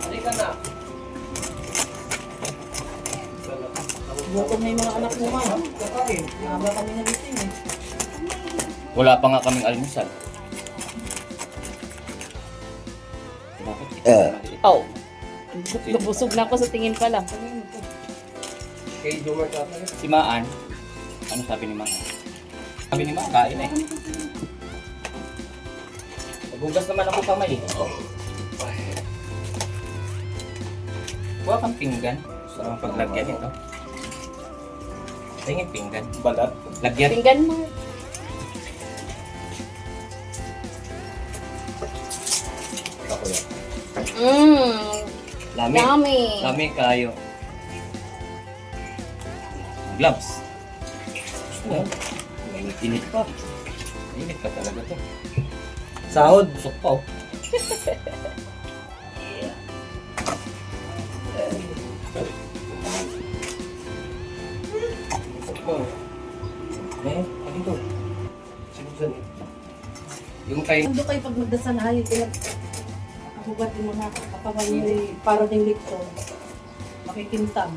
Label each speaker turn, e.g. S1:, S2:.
S1: Halika na.
S2: Gutom na yung mga anak mo, ma'am. Mahaba kami nagising eh.
S1: Wala pa nga kaming almusal.
S3: Oh. Busog na ako sa tingin pa lang.
S1: Kay Jomar ka si Maan. Ano sabi ni Maan? Sabi ni Maan, kain eh. Nagugas naman ako kamay eh. Kuha kang pinggan. Gusto naman paglagyan ito. Tingin pinggan. Balat. Lagyan.
S3: Tinggan mo.
S1: Ako yan. Lami.
S3: Yummy.
S1: Lami kayo. Gloves. Oh, init pa. Init pa talaga to. Sahod, busok pa oh. Busok pa oh. Ano to? Sinusan eh. Yung kay...
S2: Ando kayo pag magdasal na halin, hugat yung mga kapagal para ding lipton. Makikintang.